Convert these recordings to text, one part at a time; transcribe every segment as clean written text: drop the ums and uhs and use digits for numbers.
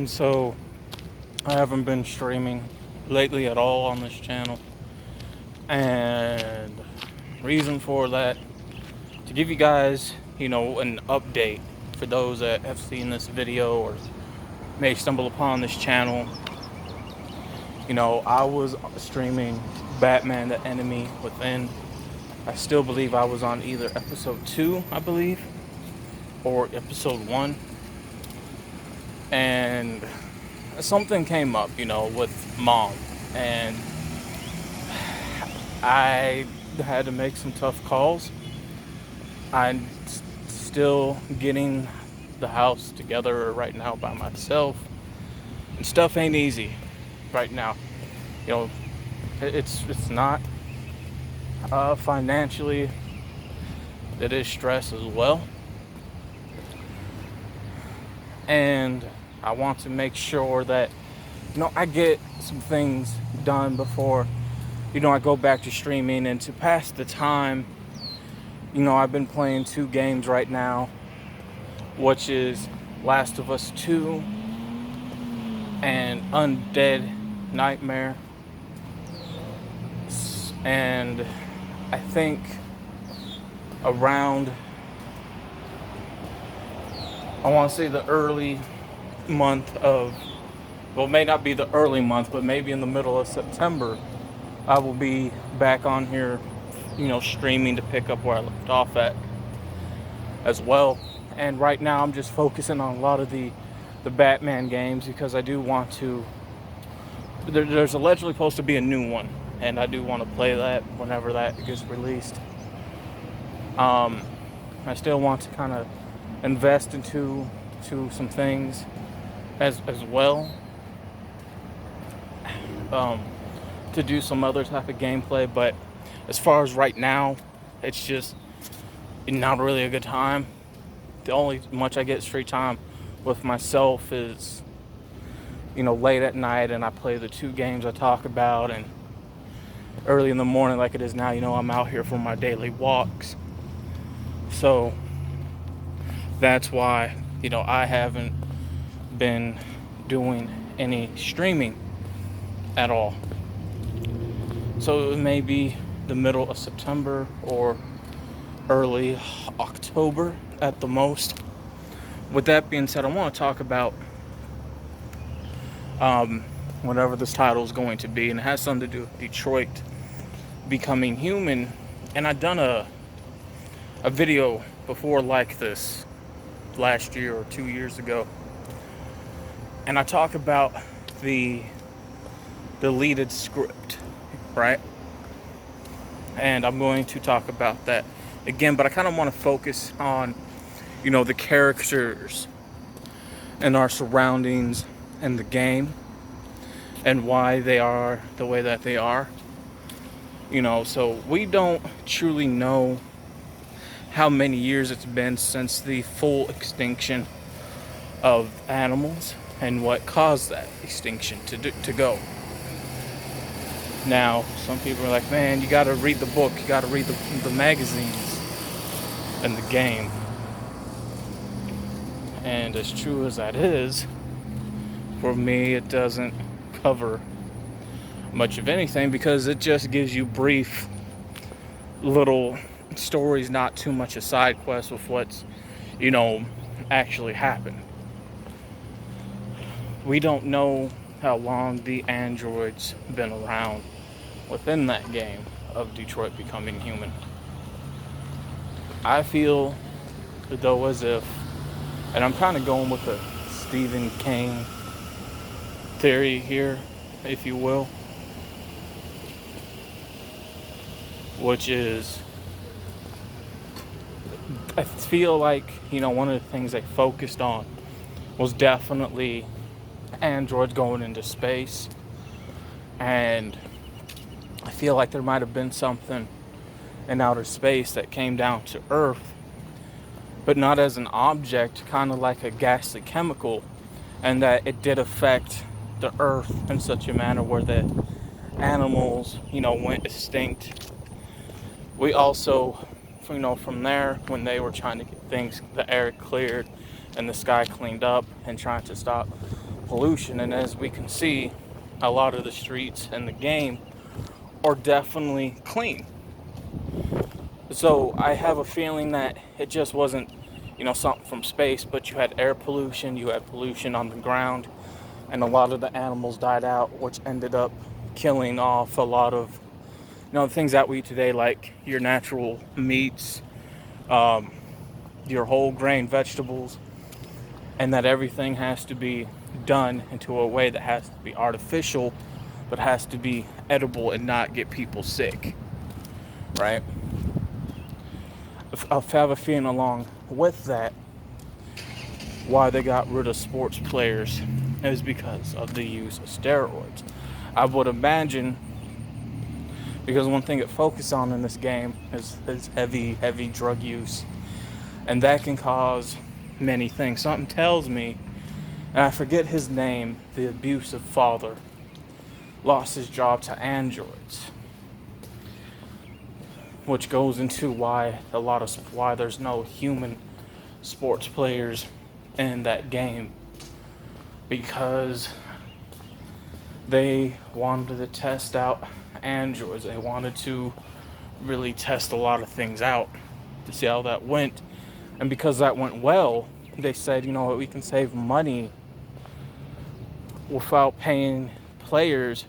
So I haven't been streaming lately at all on this channel, and reason for that, to give you guys, an update for those that have seen this video or may stumble upon this channel. I was streaming Batman: The Enemy Within. I still believe I was on either episode 2, I believe, or episode 1. And something came up, with mom. And I had to make some tough calls. I'm still getting the house together right now by myself. And stuff ain't easy right now. It's not financially. It is stress as well. And I want to make sure that I get some things done before I go back to streaming. And to pass the time, I've been playing 2 games right now, which is Last of Us 2 and Undead Nightmare. And I think around, I want to say the early month of, well, it may not be the early month, but maybe in the middle of September, I will be back on here, streaming to pick up where I left off at as well. And right now I'm just focusing on a lot of the Batman games, because I do want to, there's allegedly supposed to be a new one, and I do want to play that whenever that gets released. I still want to kind of invest into some things as well, to do some other type of gameplay. But as far as right now, it's just not really a good time. The only much I get free time with myself is late at night, and I play the 2 games I talk about, and early in the morning like it is now, I'm out here for my daily walks. So that's why I haven't been doing any streaming at all. So it may be the middle of September or early October at the most. With that being said, I want to talk about whatever this title is going to be, and it has something to do with Detroit becoming human. And I've done a video before like this last year or 2 years ago, and I talk about the deleted script, right? And I'm going to talk about that again, but I kind of want to focus on the characters and our surroundings and the game, and why they are the way that they are. So we don't truly know how many years it's been since the full extinction of animals and what caused that extinction to go. Now, some people are like, man, you got to read the book, you got to read the magazines and the game. And as true as that is, for me, it doesn't cover much of anything, because it just gives you brief little stories, not too much a side quest with what's actually happened. We don't know how long the androids been around within that game of Detroit becoming human. I feel though as if, and I'm kind of going with the Stephen King theory here, if you will, which is, I feel like one of the things they focused on was definitely androids going into space. And I feel like there might have been something in outer space that came down to Earth, but not as an object, kind of like a ghastly chemical, and that it did affect the Earth in such a manner where the animals went extinct. We also, from there, when they were trying to get the air cleared and the sky cleaned up and trying to stop pollution. And as we can see, a lot of the streets in the game are definitely clean. So I have a feeling that it just wasn't, something from space, but you had air pollution, you had pollution on the ground, and a lot of the animals died out, which ended up killing off a lot of, the things that we eat today, like your natural meats, your whole grain vegetables, and that everything has to be done into a way that has to be artificial, but has to be edible and not get people sick, right? I have a feeling along with that, why they got rid of sports players is because of the use of steroids. I would imagine, because one thing it focuses on in this game is heavy drug use, and that can cause many things. Something tells me, and I forget his name, the abusive father lost his job to androids, which goes into why there's no human sports players in that game, because they wanted to test out androids. They wanted to really test a lot of things out to see how that went, and because that went well, they said, we can save money without paying players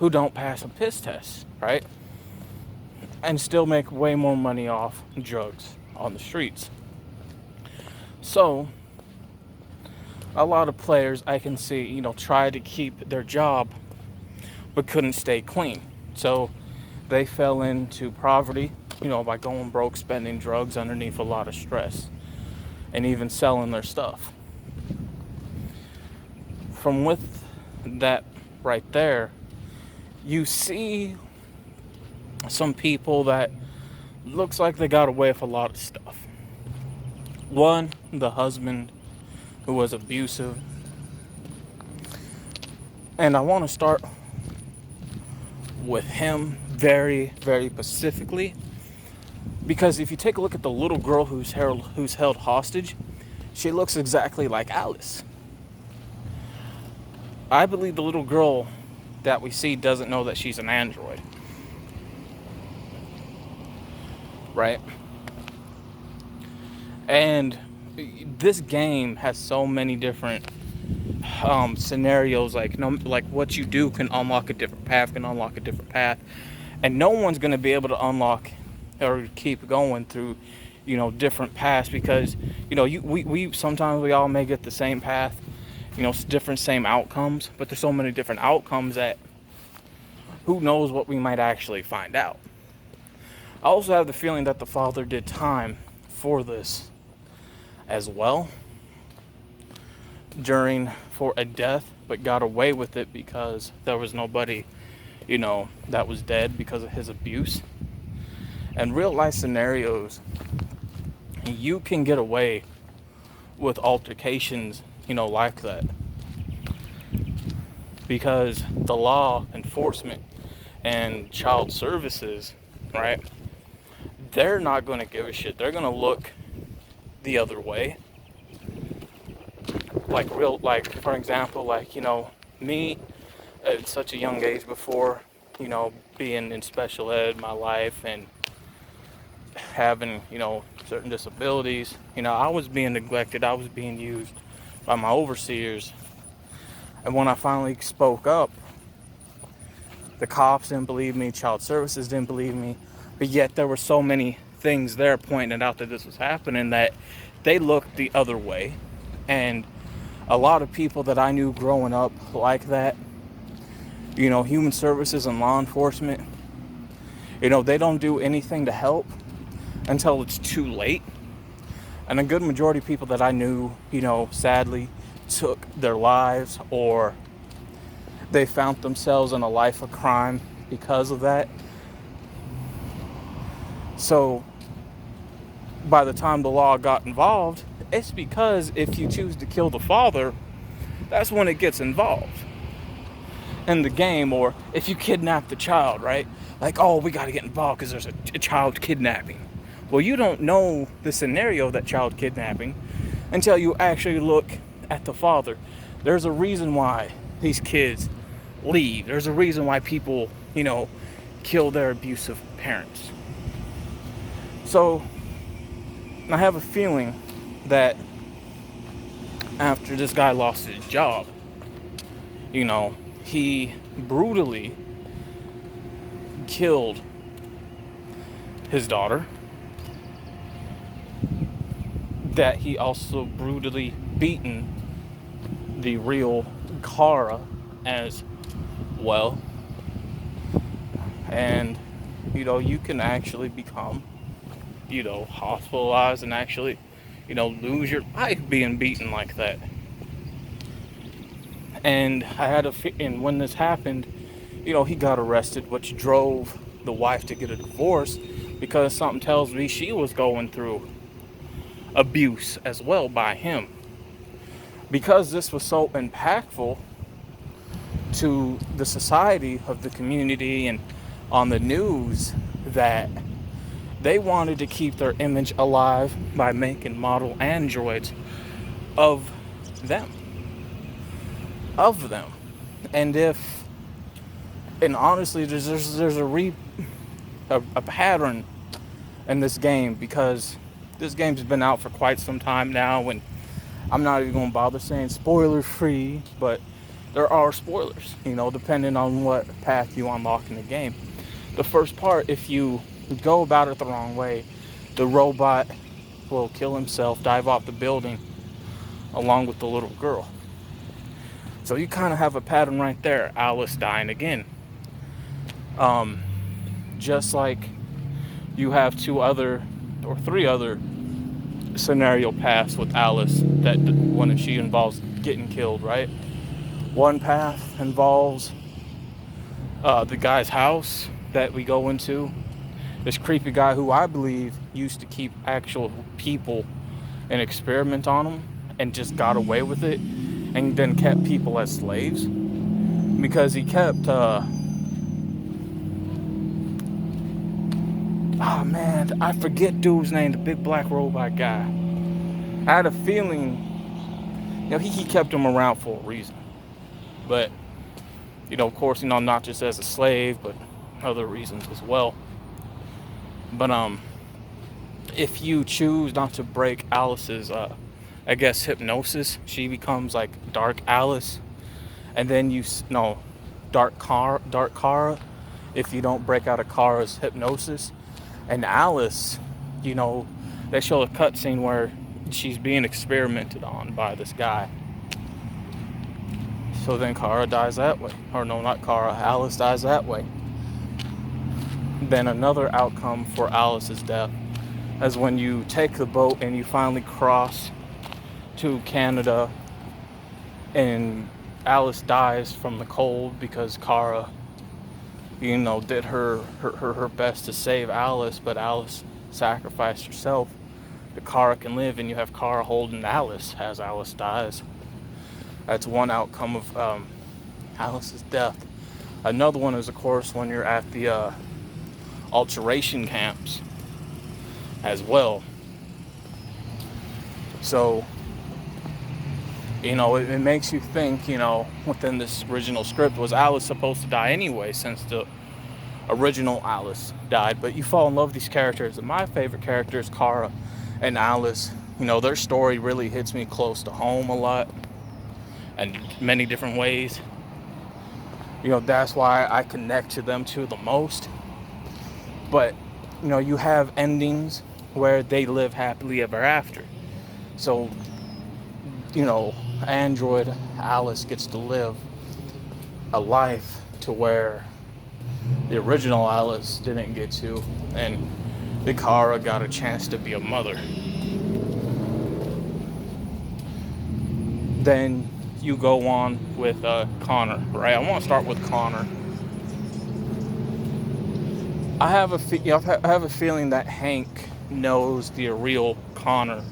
who don't pass a piss test, right? And still make way more money off drugs on the streets. So a lot of players I can see, try to keep their job but couldn't stay clean. So they fell into poverty, by going broke, spending drugs underneath a lot of stress, and even selling their stuff. From with that right there, you see some people that looks like they got away with a lot of stuff. One, the husband who was abusive. And I want to start with him very, very specifically, because if you take a look at the little girl who's held hostage, she looks exactly like Alice. I believe the little girl that we see doesn't know that she's an android, right? And this game has so many different scenarios, like what you do can unlock a different path, and no one's going to be able to unlock or keep going through different paths, because we sometimes we all may get the same path, different same outcomes, but there's so many different outcomes that who knows what we might actually find out. I also have the feeling that the father did time for this as well for a death, but got away with it because there was nobody that was dead because of his abuse. And real life scenarios, you can get away with altercations like that, because the law enforcement and child services, right, they're not going to give a shit. They're going to look the other way. For example, me at such a young age, before being in special ed my life and having certain disabilities, I was being neglected. I was being used by my overseers. And when I finally spoke up, the cops didn't believe me, child services didn't believe me, but yet there were so many things there pointing out that this was happening that they looked the other way. And a lot of people that I knew growing up like that, human services and law enforcement, they don't do anything to help until it's too late. And a good majority of people that I knew, sadly took their lives, or they found themselves in a life of crime because of that. So by the time the law got involved, it's because if you choose to kill the father, that's when it gets involved in the game. Or if you kidnap the child, right? Like, oh, we got to get involved because there's a child kidnapping. Well, you don't know the scenario of that child kidnapping until you actually look at the father. There's a reason why these kids leave. There's a reason why people, kill their abusive parents. So I have a feeling that after this guy lost his job, he brutally killed his daughter, that he also brutally beaten the real Kara as well. And, you can actually become, hospitalized and actually, lose your life being beaten like that. And and when this happened, he got arrested, which drove the wife to get a divorce, because something tells me she was going through abuse as well by him. Because this was so impactful to the society of the community and on the news, that they wanted to keep their image alive by making model androids of them. And honestly, there's a pattern in this game, because this game's been out for quite some time now, and I'm not even going to bother saying spoiler free, but there are spoilers, depending on what path you unlock in the game. The first part, if you go about it the wrong way, the robot will kill himself, dive off the building, along with the little girl. So you kind of have a pattern right there, Alice dying again. Just like you have 2 other or 3 other scenario paths with Alice, that when she involves getting killed, right? One path involves the guy's house that we go into. This creepy guy who I believe used to keep actual people and experiment on them, and just got away with it, and then kept people as slaves, because he kept oh man, I forget dude's name, the big black robot guy. I had a feeling, he kept him around for a reason. But, of course, not just as a slave, but other reasons as well. But, if you choose not to break Alice's, hypnosis, she becomes like Dark Alice. And then Dark Kara, if you don't break out of Kara's hypnosis. And Alice, they show a cutscene where she's being experimented on by this guy. So then Kara dies that way. Or no, not Kara, Alice dies that way. Then another outcome for Alice's death is when you take the boat and you finally cross to Canada, and Alice dies from the cold because Kara, did her best to save Alice, but Alice sacrificed herself that Kara can live, and you have Kara holding Alice as Alice dies. That's one outcome of Alice's death. Another one is, of course, when you're at the alteration camps as well. So, it makes you think, within this original script, was Alice supposed to die anyway, since the original Alice died? But you fall in love with these characters, and my favorite characters, Kara and Alice, their story really hits me close to home a lot, and many different ways. That's why I connect to them the most. But, you have endings where they live happily ever after. So, Android Alice gets to live a life to where the original Alice didn't get to, and the Kara got a chance to be a mother. Then you go on with Connor, right? I want to start with Connor. I have a feeling that Hank knows the real Connor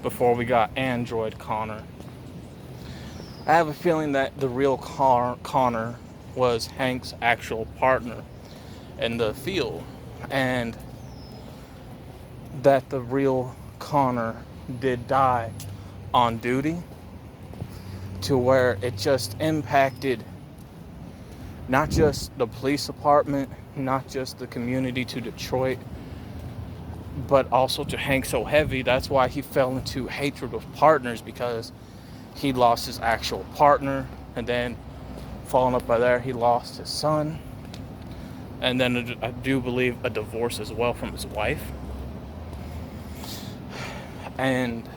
before we got Android Connor. I have a feeling that the real Connor was Hank's actual partner in the field, and that the real Connor did die on duty to where it just impacted not just the police department, not just the community to Detroit, but also to Hank so heavy. That's why he fell into hatred with partners, because he lost his actual partner, and then following up by there, he lost his son, and then I do believe a divorce as well from his wife. And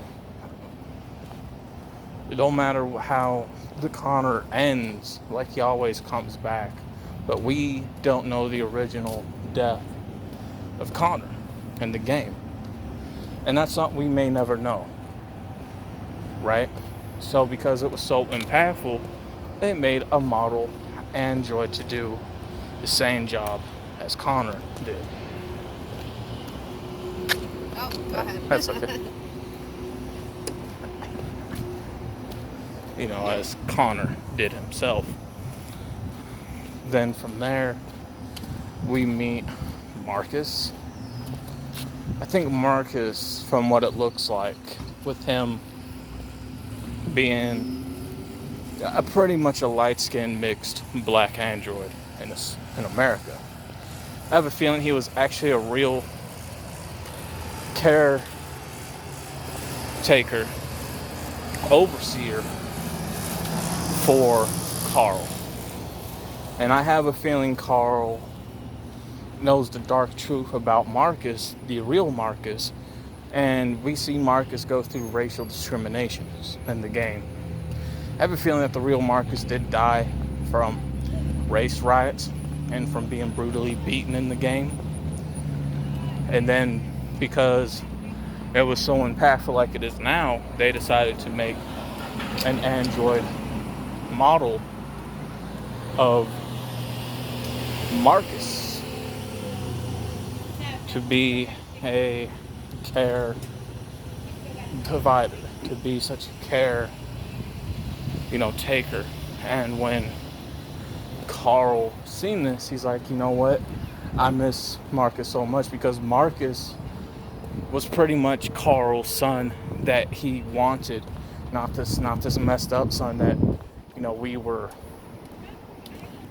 it don't matter how the Connor ends, like he always comes back. But we don't know the original death of Connor in the game. And that's something we may never know. Right? So because it was so impactful, they made a model android to do the same job as Connor did. Oh, go ahead. That's okay. You know, as Connor did himself. Then from there, we meet Marcus. I think Marcus, from what it looks like, with him being pretty much a light-skinned mixed black android in America, I have a feeling he was actually a real caretaker, overseer for Carl. And I have a feeling Carl knows the dark truth about Marcus, the real Marcus, and we see Marcus go through racial discriminations in the game. I have a feeling that the real Marcus did die from race riots and from being brutally beaten in the game. And then because it was so impactful like it is now, they decided to make an android model of Marcus to be a care provider, to be such a care, taker. And when Carl seen this, he's like, you know what? I miss Marcus so much, because Marcus was pretty much Carl's son that he wanted, not this messed up son that we were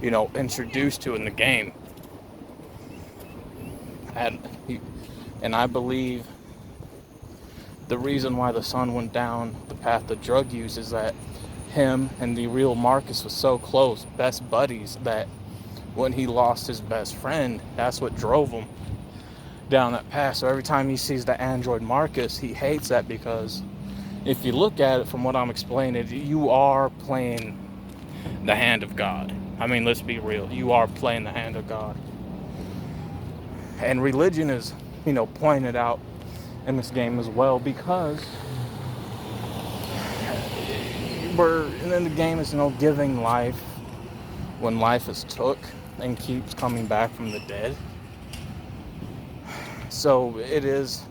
introduced to in the game. And I believe the reason why the son went down the path of drug use is that him and the real Marcus was so close, best buddies, that when he lost his best friend, that's what drove him down that path. So every time he sees the android Marcus, he hates that, because if you look at it from what I'm explaining, you are playing the hand of God. I mean, let's be real. You are playing the hand of God. And religion is, pointed out in this game as well, because in the game is, giving life when life is took and keeps coming back from the dead. So it is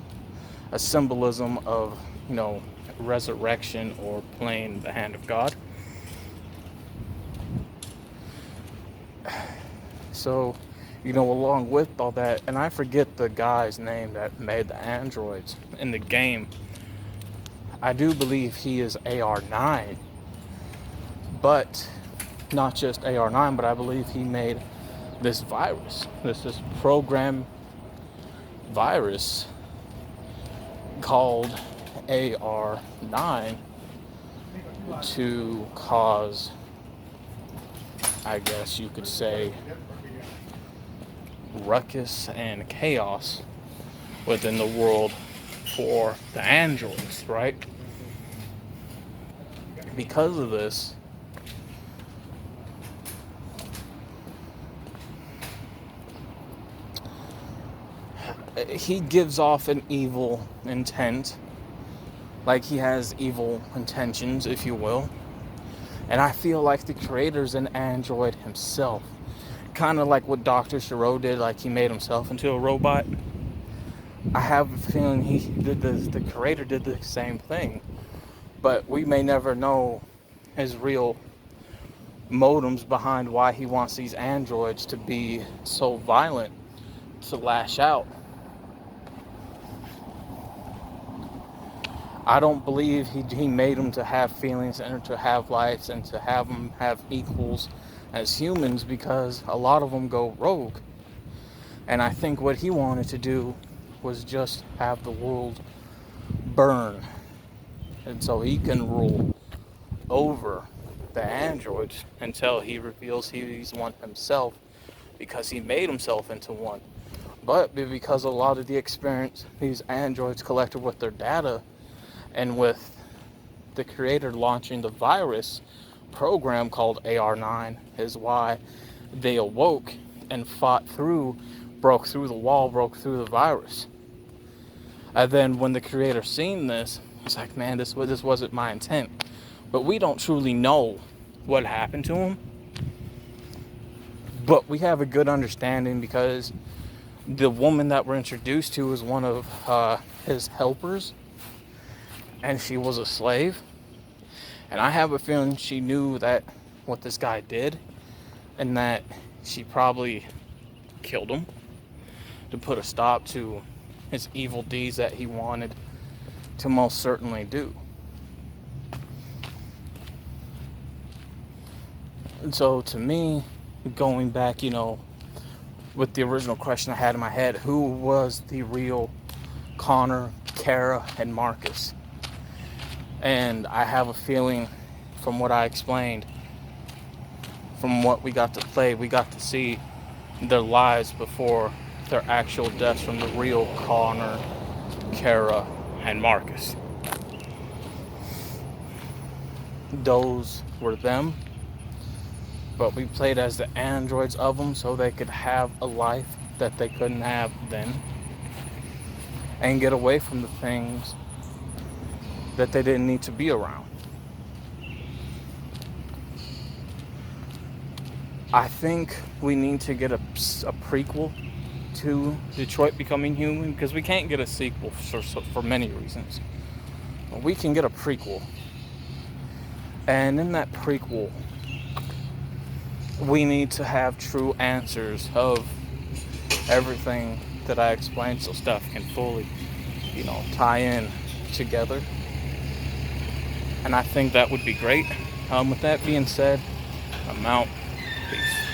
a symbolism of, resurrection or playing the hand of God. So, along with all that, and I forget the guy's name that made the androids in the game. I do believe he is AR9, but not just AR9, but I believe he made this virus, this program virus called AR9 to cause, I guess you could say, ruckus and chaos within the world for the androids, right? Because of this, he gives off an evil intent, like he has evil intentions, if you will. And I feel like the creator's an android himself, kind of like what Dr. Gero did, like he made himself into a robot. I have a feeling the creator did the same thing, but we may never know his real motives behind why he wants these androids to be so violent, to lash out. I don't believe he made them to have feelings and to have lives and to have them have equals as humans, because a lot of them go rogue. And I think what he wanted to do was just have the world burn, and so he can rule over the androids until he reveals he's one himself, because he made himself into one. But because a lot of the experience these androids collected with their data, and with the creator launching the virus program called AR9, is why they awoke and broke through the wall, broke through the virus. And then when the creator seen this, he's like, man, this wasn't my intent. But we don't truly know what happened to him. But we have a good understanding, because the woman that we're introduced to is one of his helpers, and she was a slave. And I have a feeling she knew that what this guy did, and that she probably killed him to put a stop to his evil deeds that he wanted to most certainly do. And so to me, going back, with the original question I had in my head, who was the real Connor, Kara, and Marcus? And I have a feeling, from what I explained, from what we got to play, we got to see their lives before their actual deaths from the real Connor, Kara, and Marcus. Those were them, but we played as the androids of them so they could have a life that they couldn't have then, and get away from the things that they didn't need to be around. I think we need to get a prequel to Detroit Becoming Human, because we can't get a sequel for many reasons. We can get a prequel, and in that prequel, we need to have true answers of everything that I explained, so stuff can fully, tie in together. And I think that would be great. With that being said, I'm out. Peace.